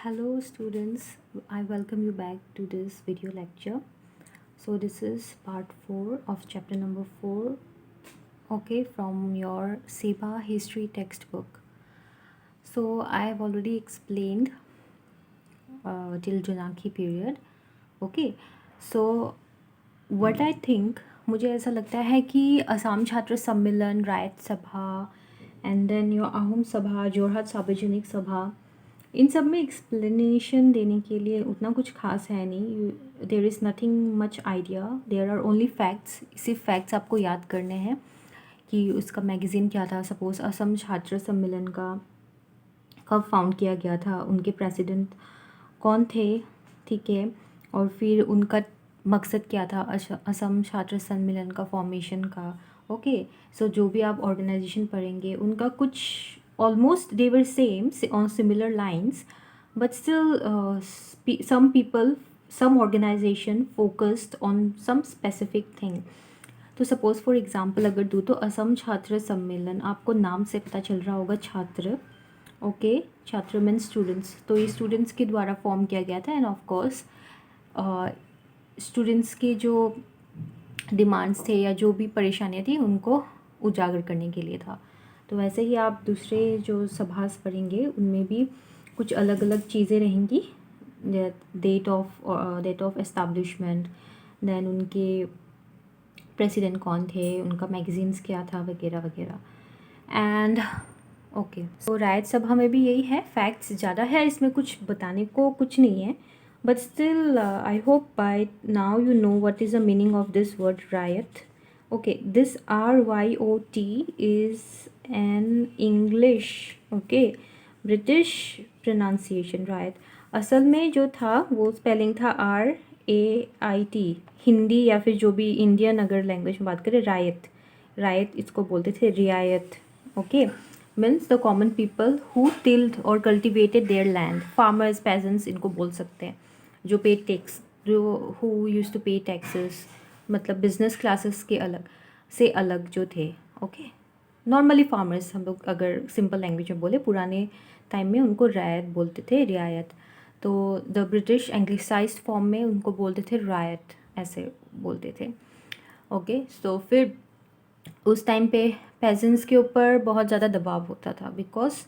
Hello students, I welcome you back to this video lecture. So this is part 4 of chapter number 4, okay, from your SEBA history textbook. So I have already explained till Janakhi period, okay. So what I think, मुझे ऐसा लगता है कि असम छात्र सम्मेलन, रायत सभा and then your Ahom सभा, जोरहाट सार्वजनिक सभा, इन सब में एक्सप्लेनेशन देने के लिए उतना कुछ खास है नहीं. There is nothing much idea, there are only facts. सिर्फ फैक्ट्स आपको याद करने हैं कि उसका मैगज़ीन क्या था. सपोज़ असम छात्र सम्मेलन का कब फाउंड किया गया था, उनके प्रेसिडेंट कौन थे, ठीक है, और फिर उनका मकसद क्या था असम छात्र सम्मेलन का फॉर्मेशन का. ओके, सो जो भी आप ऑर्गेनाइजेशन पढ़ेंगे उनका कुछ almost they were same on similar lines, but still some people, some organization focused on some specific thing. तो सपोज़ फॉर एग्ज़ाम्पल अगर दूँ तो असम छात्र सम्मेलन, आपको नाम से पता चल रहा होगा छात्र, ओके, छात्र मीन स्टूडेंट्स. तो ये स्टूडेंट्स के द्वारा फॉर्म किया गया था एंड ऑफ कोर्स स्टूडेंट्स के जो डिमांड्स थे या जो भी परेशानियाँ थी उनको उजागर करने के लिए था. तो वैसे ही आप दूसरे जो सभास पढ़ेंगे उनमें भी कुछ अलग अलग चीज़ें रहेंगी. डेट ऑफ एस्टैब्लिशमेंट, देन उनके प्रेसिडेंट कौन थे, उनका मैगज़ीन्स क्या था, वगैरह वगैरह. एंड ओके, तो रायत सभा में भी यही है, फैक्ट्स ज़्यादा है इसमें, कुछ बताने को कुछ नहीं है. But still I hope by now you know what is the meaning of this word ryot. Okay, this RYOT is an English, okay, British pronunciation, right. असल में जो था वो स्पेलिंग था RAIT. हिंदी या फिर जो भी इंडियन अगर लैंग्वेज में बात करें, रायत, रायत इसको बोलते थे, रियायत. Okay, means the common people who tilled और cultivated their land. Farmers, peasants इनको बोल सकते हैं, जो पे टैक्स, जो who used to pay taxes, मतलब बिजनेस क्लासेस के अलग से अलग जो थे. ओके, नॉर्मली फार्मर्स हम लोग अगर सिंपल लैंग्वेज में बोले, पुराने टाइम में उनको रायत बोलते थे, रियायत. तो द ब्रिटिश एंग्लिसाइज्ड फॉर्म में उनको बोलते थे रायत, ऐसे बोलते थे. ओके, तो फिर उस टाइम पे पेजेंट्स के ऊपर बहुत ज़्यादा दबाव होता था, because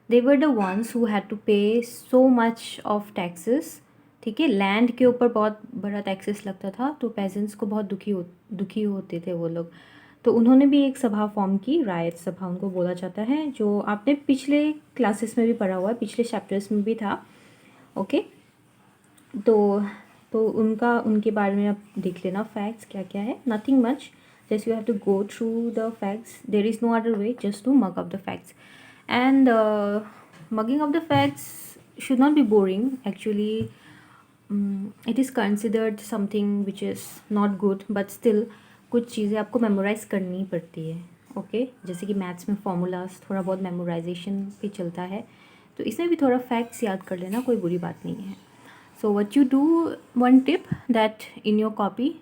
they were the ones who had to pay so much of taxes. ठीक है, लैंड के ऊपर बहुत बड़ा टैक्सेस लगता था, तो पेजेंट्स को बहुत दुखी होते थे वो लोग. तो उन्होंने भी एक सभा फॉर्म की, रायत सभा उनको बोला जाता है, जो आपने पिछले क्लासेस में भी पढ़ा हुआ है, पिछले चैप्टर्स में भी था. ओके, तो उनके बारे में आप देख लेना, फैक्ट्स क्या क्या है. Nothing much, just you have to go through the facts. There is no other way just to mug up the facts. And mugging up the facts should not be boring actually. It is considered something which is not good, but still कुछ चीज़ें आपको memorise करनी पड़ती है. Okay, जैसे कि maths में formulas थोड़ा बहुत मेमोराइजेशन पे चलता है, तो इसमें भी थोड़ा फैक्ट्स याद कर लेना, कोई बुरी बात नहीं है. So what you do, one tip, that in your copy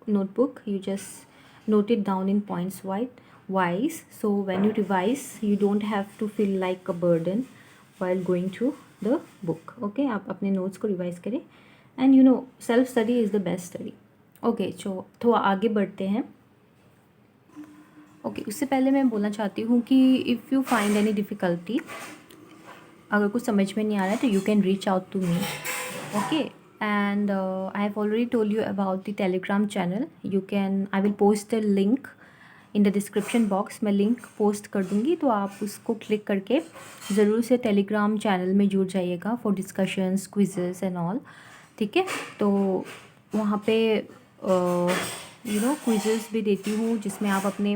notebook you just note it down in points wise, so when you revise you don't have to feel like a burden while going through the book. okay, आप अपने notes को revise करें, and you know self study is the best study. okay, तो आगे बढ़ते हैं. okay, उससे पहले मैं बोलना चाहती हूँ कि if you find any difficulty, अगर कुछ समझ में नहीं आ रहा है तो you can reach out to me. okay, and I have already told you about the Telegram channel. I will post the link in the description box. मैं link post कर दूँगी, तो आप उसको क्लिक करके ज़रूर से टेलीग्राम चैनल में जुड़ जाइएगा for discussions, quizzes and all. ठीक है, तो वहाँ पे क्विजेस भी देती हूँ, जिसमें आप अपने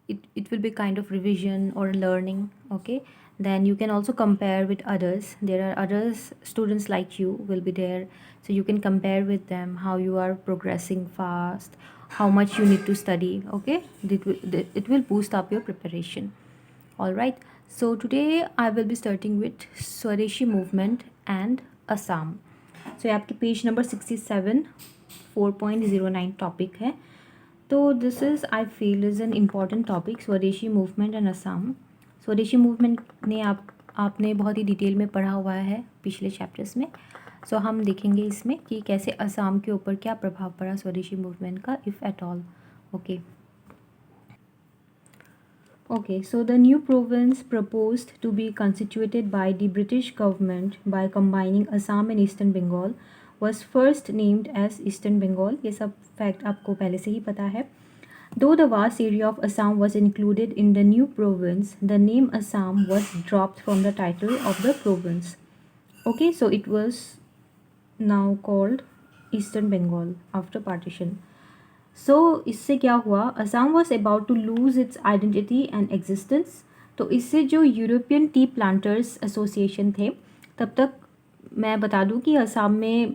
it will be kind of revision or learning. okay, then you can also compare with others. There are others students like you will be there, so you can compare with them how you are progressing fast, how much you need to study. okay, it will boost up your preparation. all right, so today I will be starting with Swadeshi movement and Assam. so ये आपके page number 67 4.09 topic है. तो this is I feel is an important topic, स्वदेशी movement and Assam. स्वदेशी movement ने आपने बहुत ही detail में पढ़ा हुआ है पिछले चैप्टर्स में। सो हम देखेंगे इसमें कि कैसे असम के ऊपर क्या प्रभाव पड़ा स्वदेशी मूवमेंट का, if at all. Okay, so the new province proposed to be constituted by the British government by combining Assam and Eastern Bengal was first named as Eastern Bengal. ये सब fact आपको पहले से ही पता है। Though the vast area of Assam was included in the new province, the name Assam was dropped from the title of the province. Okay, so it was now called Eastern Bengal after partition. सो इससे क्या हुआ, Assam was about to lose its identity and existence. तो इससे जो European T planters association थे, तब तक मैं बता दूं कि असम में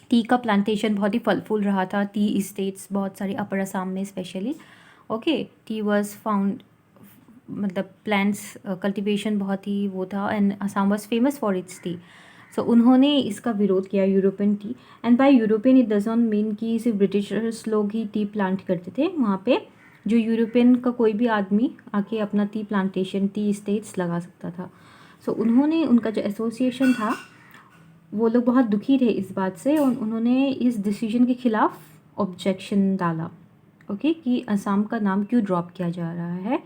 टी का प्लांटेशन बहुत ही फल फूल रहा था। टी इस्टेट्स बहुत सारे अपर असम में specially. Okay, tea was found, मतलब प्लांट्स कल्टीवेशन बहुत ही वो था, and Assam was famous for its tea. So उन्होंने इसका विरोध किया, European tea. And by European it does not mean कि सिर्फ ब्रिटिशर्स लोग ही टी प्लांट करते थे वहाँ पे। जो यूरोपियन का कोई भी आदमी आके अपना टी प्लांटेशन, टी स्टेट्स लगा सकता था। सो उन्होंने, उनका जो एसोसिएशन था, वो लोग बहुत दुखी थे इस बात से, और उन्होंने इस डिसीजन के खिलाफ ऑब्जेक्शन डाला। ओके, कि असम का नाम क्यों ड्रॉप किया जा रहा है,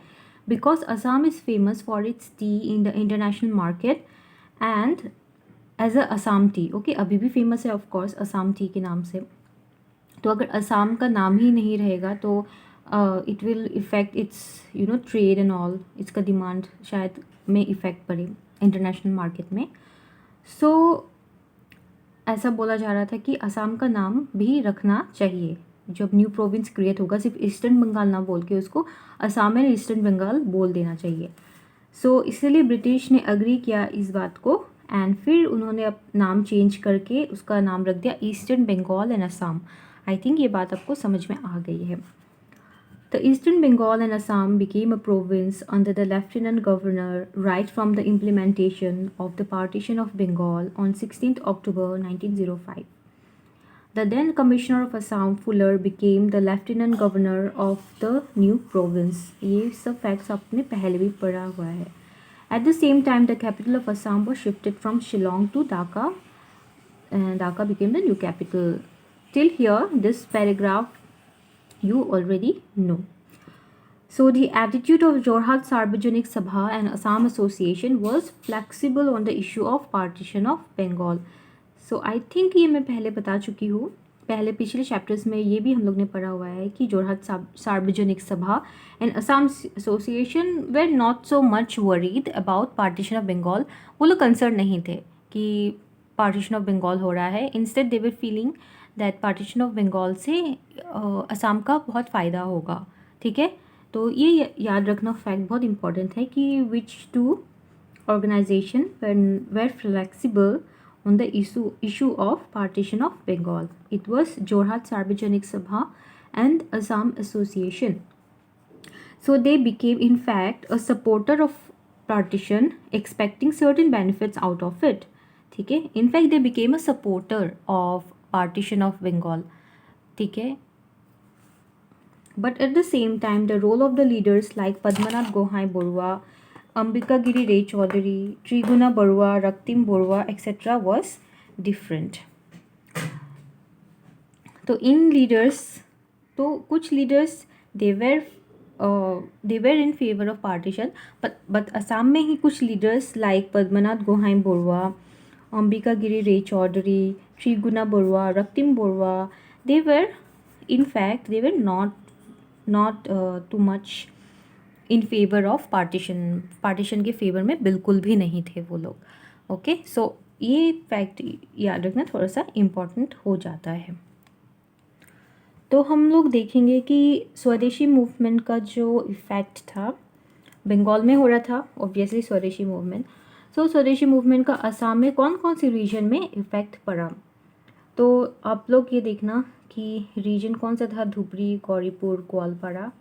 because Assam is famous for its tea in the international market and as a Assam tea. Okay, अभी भी फेमस है ऑफ कोर्स असम टी के नाम से। तो अगर असम का नाम ही नहीं रहेगा तो it will effect it's trade and all, इसका डिमांड शायद में इफ़ेक्ट पड़े इंटरनेशनल मार्केट में। सो ऐसा बोला जा रहा था कि असम का नाम भी रखना चाहिए जब न्यू प्रोविंस क्रिएट होगा, सिर्फ ईस्टर्न बंगाल ना बोल के उसको असम एंड ईस्टर्न बंगाल बोल देना चाहिए। सो इसलिए ब्रिटिश ने अग्री किया इस बात को, एंड फिर उन्होंने अब नाम चेंज करके उसका नाम रख दिया eastern Bengal and Assam. I think ये बात आपको समझ में आ गई है। The Eastern Bengal and Assam became a province under the Lieutenant Governor right from the implementation of the partition of Bengal on 16th October 1905. The then Commissioner of Assam, Fuller, became the Lieutenant Governor of the new province. ये सब facts आपने पहले भी पढ़ा हुआ है। At the same time, the capital of Assam was shifted from Shillong to Dhaka, and Dhaka became the new capital. Till here, this paragraph you already know. So the attitude of Jorhat Sarvajanik Sabha and Assam Association was flexible on the issue of partition of Bengal. So I think ये मैं पहले बता चुकी हूँ, पहले पिछले chapters में ये भी हम लोग ने पढ़ा हुआ है कि Jorhat Sarvajanik Sabha and Assam association were not so much worried about partition of Bengal. वो लोग कंसर्न नहीं थे कि पार्टीशन ऑफ बंगाल हो रहा है। Instead they were feeling that partition of Bengal से असम का बहुत फ़ायदा होगा। ठीक है, तो ये याद रखना फैक्ट बहुत इंपॉर्टेंट है कि which two organisation were flexible on the issue of partition of Bengal. It was Jorhat Sarvajanik Sabha and Assam Association. So they became in fact a supporter of partition, expecting certain benefits out of it. ठीक है, in fact they became a supporter of partition of Bengal. ठीक है, but at the same time the role of the leaders like Padmanath Gohai Borua, Ambika Giri Ray Chaudhary, Triguna Barua, Raktim Borua, etc. was different. तो इन leaders, तो कुछ leaders they were in favor of partition, but Assam में ही कुछ leaders like Padmanath Gohain Barua, Ambika Giri Roy Chaudhuri, Triguna Barua, Raktim Barua, they were not too much in favour of partition के फेवर में बिल्कुल भी नहीं थे वो लोग। ओके, सो ये फैक्ट याद रखना थोड़ा सा इम्पॉर्टेंट हो जाता है। तो हम लोग देखेंगे कि स्वदेशी मूवमेंट का जो इफ़ेक्ट था बंगाल में हो रहा था, ऑब्वियसली स्वदेशी मूवमेंट। सो स्वदेशी मूवमेंट का असम में कौन कौन सी रीजन में इफ़ेक्ट पड़ा, तो आप लोग ये देखना कि रीजन कौन सा था, धुबरी, गौरीपुर, ग्वालपाड़ा,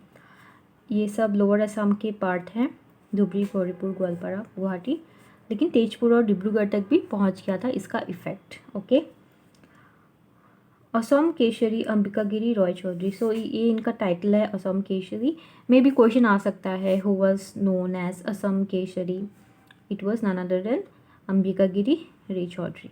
ये सब लोअर असम के पार्ट हैं, धुबरी, गौरीपुर, ग्वालपाड़ा, गुवाहाटी, लेकिन तेजपुर और डिब्रूगढ़ तक भी पहुंच गया था इसका इफ़ेक्ट। ओके, असम केशरी, अंबिका गिरी, रॉय चौधरी। सो ये इनका टाइटल है, असम केशरी। में भी क्वेश्चन आ सकता है, who was known as Assam Keshari, It was none other than Ambikagiri Ray Chaudhary.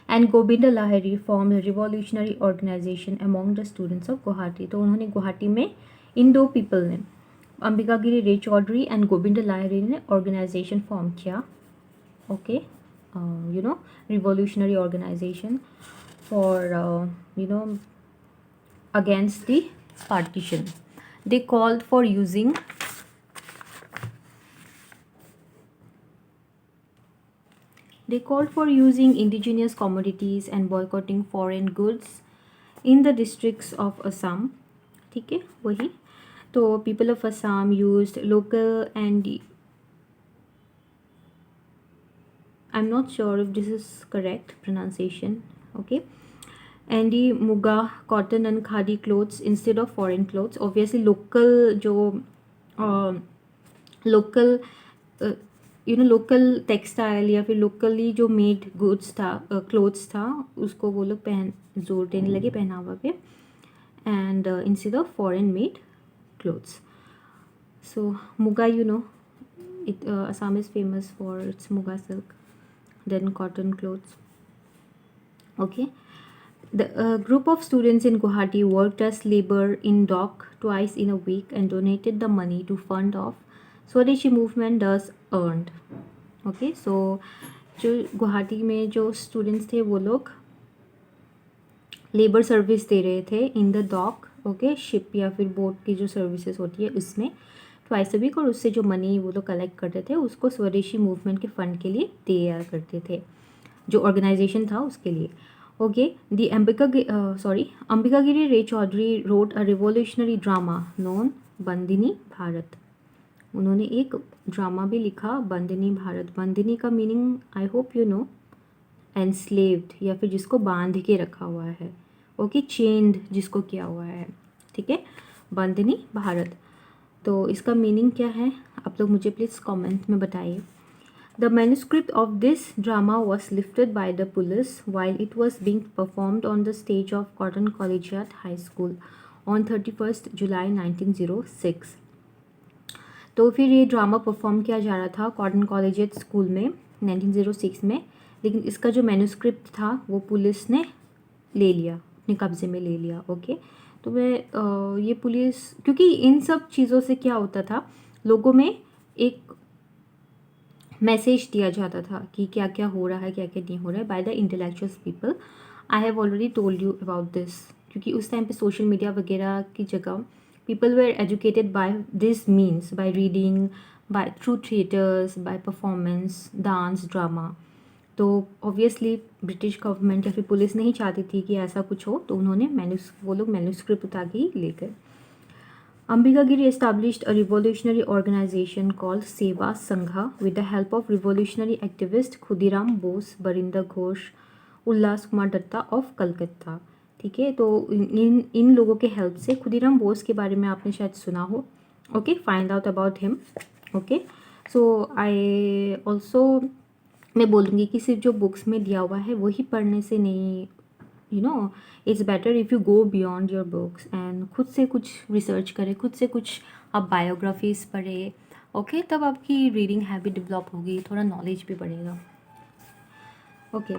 And Gobinda Lahiri formed a revolutionary organization among the students of Guwahati. तो उन्होंने गुवाहाटी में इन दो पीपल ने, अंबिकागिरी रे चौधरी एंड गोविंद लाहिरी ने ऑर्गेनाइजेशन फॉर्म किया. Okay, you know, revolutionary organization for against the partition. They called for using indigenous commodities and boycotting foreign goods in the districts of Assam. ठीक है, वही तो people of Assam used local and I'm not sure if this is correct pronunciation. Okay, and the muga, cotton and khadi clothes instead of foreign clothes. Obviously local जो local local textile या फिर locally जो made goods था, clothes था, उसको वो लोग जोर देने लगे पहनावा पे, and instead of foreign made clothes. So muga, it Assam is famous for its muga silk, then cotton clothes. Okay, the group of students in Guwahati worked as labor in dock twice in a week and donated the money to fund of स्वदेशी movement does earned. Okay, सो जो गुवाहाटी में जो students थे वो लोग labour service दे रहे थे in the dock. Okay, ship या फिर बोट की जो सर्विसेज होती है उसमें ट्वाइस अ वीक, और उससे जो मनी वो लोग कलेक्ट करते थे उसको स्वदेशी मूवमेंट के फंड के लिए दिया करते थे, जो ऑर्गेनाइजेशन था उसके लिए. Okay, the Ambikagiri Ray Chaudhary wrote a revolutionary drama known Bandini Bharat. उन्होंने एक ड्रामा भी लिखा, बंदिनी भारत. बंदिनी का meaning I hope you know, enslaved या फिर जिसको बांध के रखा हुआ है. ओके, चेन्ड जिसको किया हुआ है. ठीक है, बंदिनी भारत. तो इसका मीनिंग क्या है आप लोग मुझे प्लीज़ कमेंट में बताइए. The manuscript of this drama was lifted by the police while it was being performed on the stage of cotton collegiate high school on 31 जुलाई 1906. तो फिर ये ड्रामा परफॉर्म किया जा रहा था कॉटन कॉलेजिएट स्कूल में 1906 में, लेकिन इसका जो मैन्यूस्क्रिप्ट था वो पुलिस ने ले लिया, अपने कब्जे में ले लिया. ओके, तो मैं ये पुलिस, क्योंकि इन सब चीज़ों से क्या होता था, लोगों में एक मैसेज दिया जाता था कि क्या क्या हो रहा है, क्या क्या नहीं हो रहा है, by the intellectual people. I have already told you about this, क्योंकि उस टाइम पे सोशल मीडिया वगैरह की जगह people were educated by this means, by reading, by through theaters, by performance, dance, drama. तो ऑब्वियसली ब्रिटिश गवर्नमेंट या फिर police नहीं चाहती थी कि ऐसा कुछ हो, तो उन्होंने वो लोग मैन्यूस्क्रिप्ट उठा के ही ले गए. Ambikagiri established a revolutionary organization called Seva Sangha with the help of revolutionary activist Khudiram Bose, Barinder Ghosh, Ullas Kumar Dutta of Calcutta. ठीक है, तो इन लोगों के हेल्प से, खुदीराम बोस के बारे में आपने शायद सुना हो. Okay, find out about him. Okay, so I also, मैं बोलूँगी कि सिर्फ जो बुक्स में दिया हुआ है वही पढ़ने से नहीं, it's better if you go beyond your books and खुद से कुछ रिसर्च करें, खुद से कुछ आप बायोग्राफीज पढ़े. ओके, तब आपकी रीडिंग हैबिट डेवलप होगी, थोड़ा नॉलेज भी बढ़ेगा. Okay,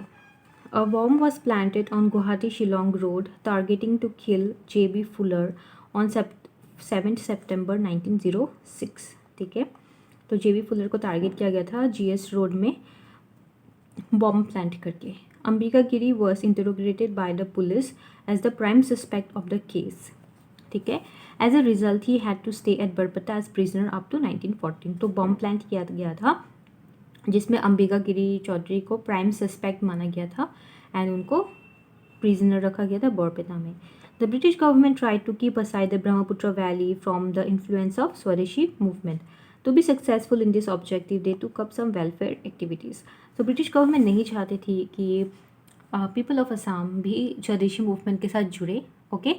a bomb was planted on Guwahati-Shillong Road targeting to kill J.B. Fuller on 7 September 1906. ठीक है, तो J.B. Fuller को टारगेट किया गया था GS रोड में बॉम्ब प्लांट करके. Ambikagiri was interrogated by the police as the prime suspect of the case. ठीक है, as a result he had to stay at बरपटा as prisoner up to 1914. तो bomb plant किया गया था जिसमें अंबिकागिरी चौधरी को प्राइम सस्पेक्ट माना गया था एंड उनको प्रिजनर रखा गया था बरपेटा में. The British government tried to keep aside the Brahmaputra valley from the influence of swadeshi movement. To be successful in this objective they took up some welfare activities. तो ब्रिटिश गवर्नमेंट नहीं चाहती थी कि पीपल ऑफ असम भी स्वदेशी मूवमेंट के साथ जुड़े. ओके,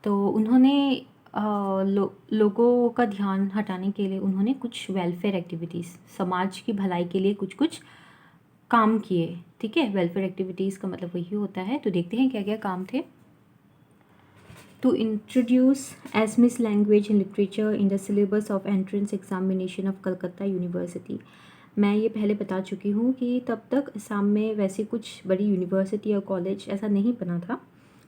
तो उन्होंने लोगों का ध्यान हटाने के लिए उन्होंने कुछ वेलफेयर एक्टिविटीज़, समाज की भलाई के लिए कुछ कुछ काम किए. ठीक है, वेलफेयर एक्टिविटीज़ का मतलब वही होता है. तो देखते हैं क्या क्या काम थे. To introduce Assamese language and literature in the syllabus of entrance examination of Calcutta university. मैं ये पहले बता चुकी हूँ कि तब तक असम में वैसे कुछ बड़ी यूनिवर्सिटी या कॉलेज ऐसा नहीं बना था।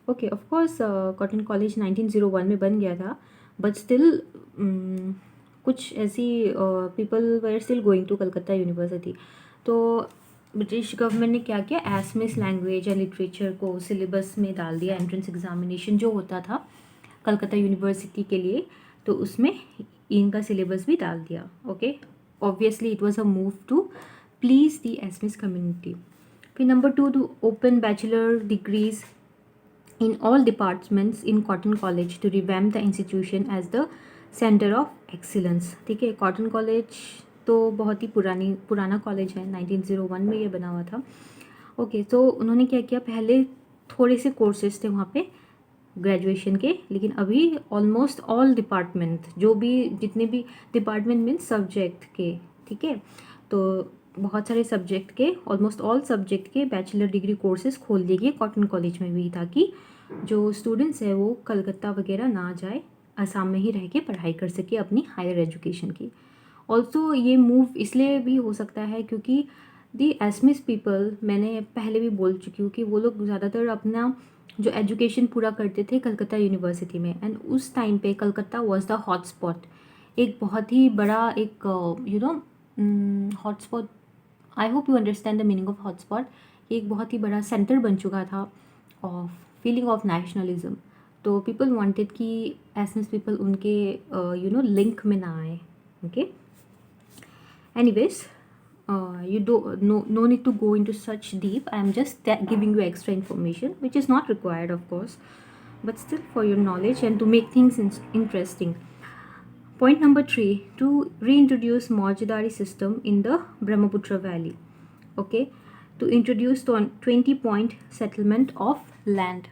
Okay, of course Cotton college 1901 में बन गया था, बट स्टिल कुछ ऐसी people were still going to Calcutta university. तो ब्रिटिश गवर्नमेंट ने क्या किया, एसमिस लैंग्वेज एंड लिटरेचर को सिलेबस में डाल दिया। एंट्रेंस एग्जामिनेशन जो होता था कलकत्ता यूनिवर्सिटी के लिए, तो उसमें इनका सिलेबस भी डाल दिया। Okay, obviously it was a move to please the Assamese community. फिर number 2, to open bachelor degrees in all departments in Cotton College to revamp the institution as the center of excellence। ठीक है, cotton college तो बहुत ही पुराना college है, 1901 में ये बना हुआ था। ओके, तो उन्होंने क्या किया, पहले थोड़े से कोर्सेज थे वहाँ पे ग्रेजुएशन के, लेकिन अभी ऑलमोस्ट ऑल डिपार्टमेंट, जो भी जितने भी डिपार्टमेंट मीन्स सब्जेक्ट के, ठीक है, तो बहुत सारे सब्जेक्ट के, ऑलमोस्ट ऑल सब्जेक्ट के बैचलर डिग्री कोर्सेज खोल दिए गए कॉटन कॉलेज में भी, ताकि जो स्टूडेंट्स है वो कलकत्ता वगैरह ना जाए, असम में ही रह के पढ़ाई कर सके अपनी हायर एजुकेशन की। ऑल्सो ये मूव इसलिए भी हो सकता है क्योंकि दी एसमिस पीपल, मैंने पहले भी बोल चुकी हूँ कि वो लोग ज़्यादातर अपना जो एजुकेशन पूरा करते थे कलकत्ता यूनिवर्सिटी में, एंड उस टाइम पे कलकत्ता वाज द हॉटस्पॉट, एक बहुत ही बड़ा एक hotspot. I hope you understand the meaning of hotspot. एक बहुत ही बड़ा सेंटर बन चुका था ऑफ फीलिंग ऑफ नेशनलिज्म। तो पीपल वांटेड कि एसमिस पीपल उनके लिंक में ना आए। Okay, anyways, you don't no need to go into such deep. I am just giving you extra information which is not required, of course, but still for your knowledge and to make things interesting. Point number 3, to reintroduce Maujadari system in the Brahmaputra Valley. Okay, to introduce the 20-point settlement of land.